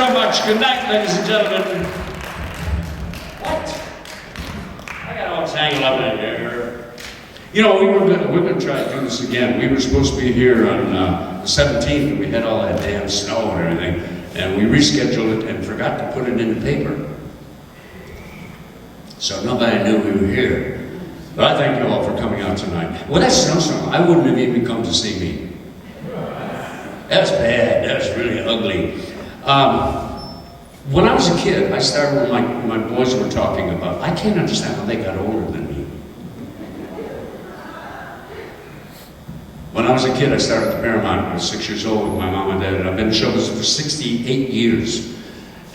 so much. Good night, ladies and gentlemen. What? I got all tangled up in here. You know, we're going to try to do this again. We were supposed to be here on the 17th, and we had all that damn snow and everything, and we rescheduled it and forgot to put it in the paper. So nobody knew we were here. But I thank you all for coming out tonight. Well, that snowstorm, I wouldn't have even come to see me. That was bad. That was really ugly. When I was a kid, I started when my boys were talking about, I can't understand how they got older than me. When I was a kid, I started at the Paramount. I was 6 years old with my mom and dad, and I've been in show business for 68 years.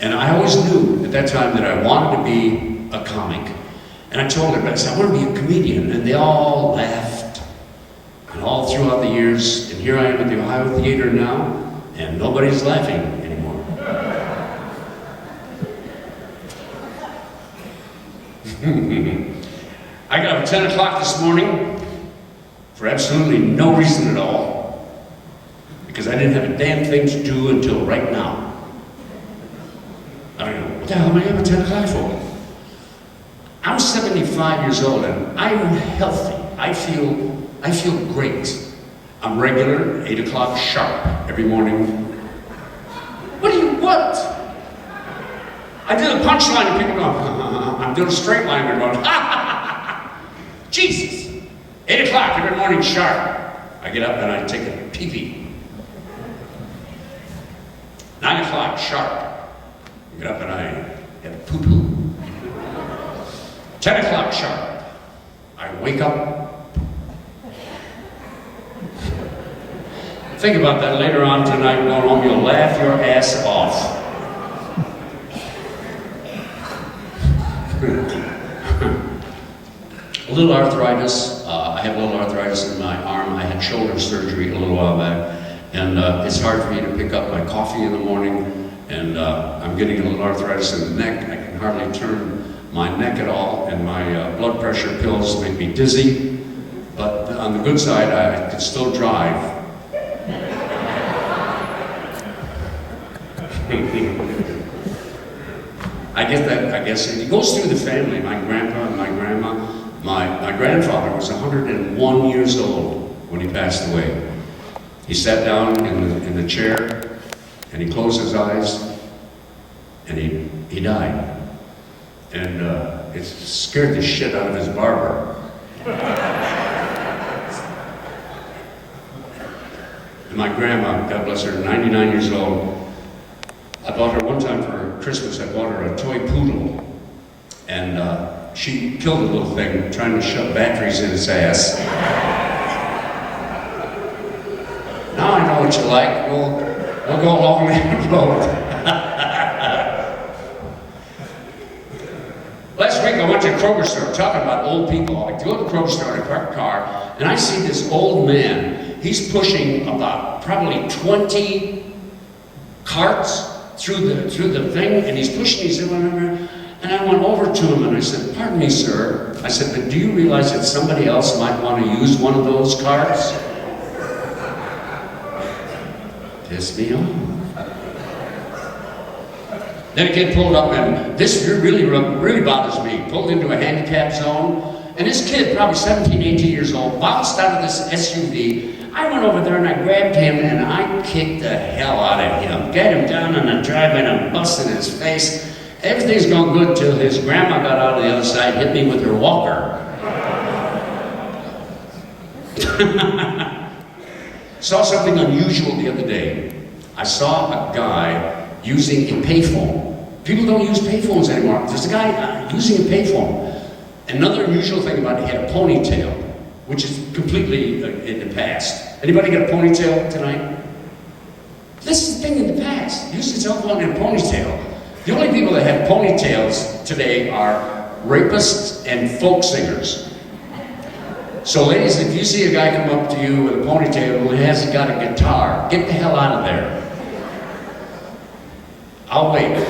And I always knew at that time that I wanted to be a comic. And I told everybody, I said, I want to be a comedian. And they all laughed. And all throughout the years, and here I am at the Ohio Theater now, and nobody's laughing anymore. I got up at 10 o'clock this morning for absolutely no reason at all, because I didn't have a damn thing to do until right now. I don't know, what the hell am I up at 10 o'clock for? I'm 75 years old and I'm healthy. I feel great. I'm regular, 8 o'clock sharp every morning. What? I do the punchline and people go, I'm doing a straight line, they're going, ha ha ha. Jesus. 8 o'clock every morning sharp. I get up and I take a pee-pee. 9 o'clock sharp. I get up and I have a poo-poo. 10 o'clock sharp. I wake up. Think about that later on tonight, going home, you'll laugh your ass off. A little arthritis. I have a little arthritis in my arm. I had shoulder surgery a little while back, and it's hard for me to pick up my coffee in the morning, and I'm getting a little arthritis in the neck. I can hardly turn my neck at all, and my blood pressure pills make me dizzy, but on the good side, I can still drive. I get that, I guess. It goes through the family. My grandpa and my grandma. My grandfather was 101 years old when he passed away. He sat down in the chair, and he closed his eyes, and he died. And it scared the shit out of his barber. And my grandma, God bless her, 99 years old, I bought her one time for Christmas, I bought her a toy poodle. And she killed the little thing trying to shove batteries in its ass. Now I know what you like. We'll go along that road. Last week I went to the Kroger store, talking about old people. I go to the Kroger store, I park a car, and I see this old man. He's pushing about probably 20 carts through the thing, and he's pushing, and I went over to him and I said, pardon me, sir. I said, but do you realize that somebody else might want to use one of those carts? Pissed me off. Then a kid pulled up, and this really bothers me. Pulled into a handicap zone, and this kid, probably 17, 18 years old, bounced out of this SUV. I went over there and I grabbed him and I kicked the hell out of him. Got him down on the driveway and busted his face. Everything's going good till his grandma got out of the other side, hit me with her walker. Saw something unusual the other day. I saw a guy using a payphone. People don't use payphones anymore. There's a guy using a payphone. Another unusual thing about it, he had a ponytail, which is completely in the past. Anybody got a ponytail tonight? This is the thing in the past. Use your cell phone in a ponytail. The only people that have ponytails today are rapists and folk singers. So ladies, if you see a guy come up to you with a ponytail who hasn't got a guitar, get the hell out of there. I'll wait.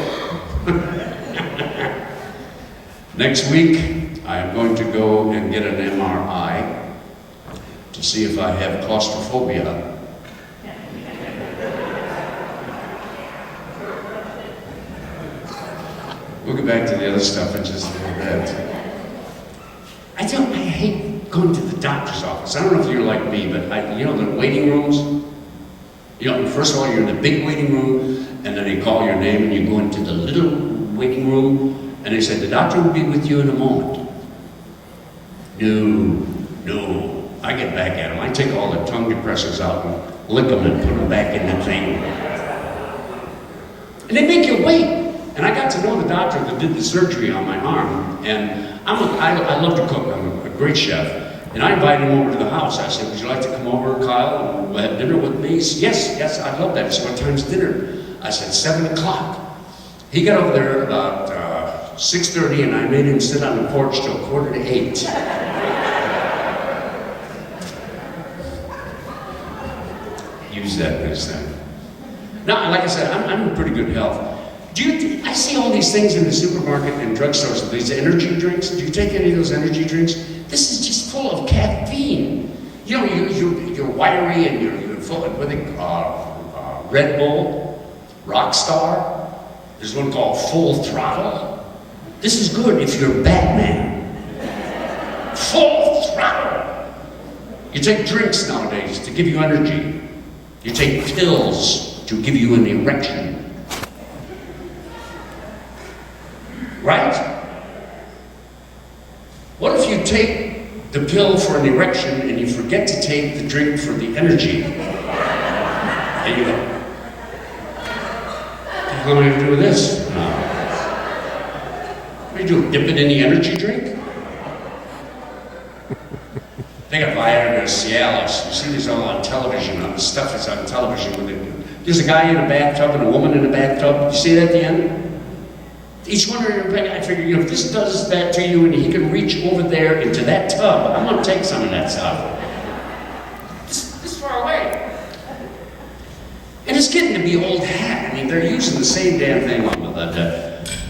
Next week, I am going to go and get an MRI to see if I have claustrophobia. We'll get back to the other stuff in just a little bit. I hate going to the doctor's office. I don't know if you're like me, but the waiting rooms. First of all, you're in the big waiting room, and then they call your name, and you go into the little waiting room, and they say, the doctor will be with you in a moment. No. I get back at them. I take all the tongue depressors out and lick them and put them back in the thing. And they make you wait. And I got to know the doctor that did the surgery on my arm, and I love to cook. I'm a great chef. And I invited him over to the house. I said, would you like to come over, Kyle, and have dinner with me? He said, yes, I'd love that. He said, what time's dinner? I said, 7 o'clock. He got over there about 6:30, and I made him sit on the porch till 7:45. Use that this time. Now, like I said, I'm in pretty good health. I see all these things in the supermarket and drugstores, these energy drinks. Do you take any of those energy drinks? This is just full of caffeine. You're wiry and you're full of Red Bull, Rockstar. There's one called Full Throttle. This is good if you're Batman. Full Throttle. You take drinks nowadays to give you energy. You take pills to give you an erection. Right? What if you take the pill for an erection and you forget to take the drink for the energy? There you go. What the hell am I going to do with this? What do you do? Dip it in the energy drink? They got Viagra, Cialis. You see this all on television. The stuff is on television. There's a guy in a bathtub and a woman in a bathtub. You see that at the end? Each one of them, I figure, if this does that to you and he can reach over there into that tub, I'm going to take some of that stuff. This far away. And it's getting to be old hat. I mean, they're using the same damn thing on the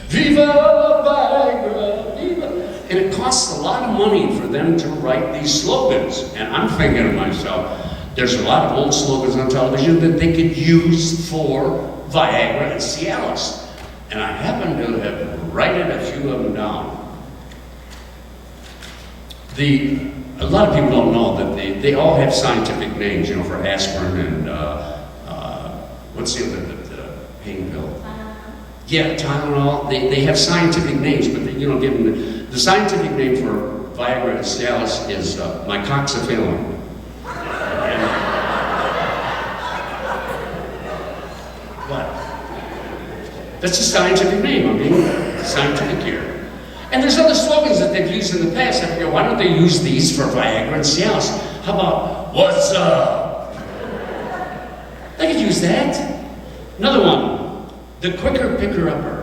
Viva la Viagra, Viva. And it costs a lot of money for them to write these slogans. And I'm thinking to myself, there's a lot of old slogans on television that they could use for Viagra and Cialis. And I happen to have written a few of them down. A lot of people don't know that they all have scientific names, for aspirin and what's the other pain pill? Yeah, Tylenol. They have scientific names, but give them the scientific name for Viagra and Cialis is mycoxaphilin. That's a scientific name. I'm being scientific here. And there's other slogans that they've used in the past. I figure, why don't they use these for Viagra and Cialis? How about, what's up? They could use that. Another one, the quicker picker-upper.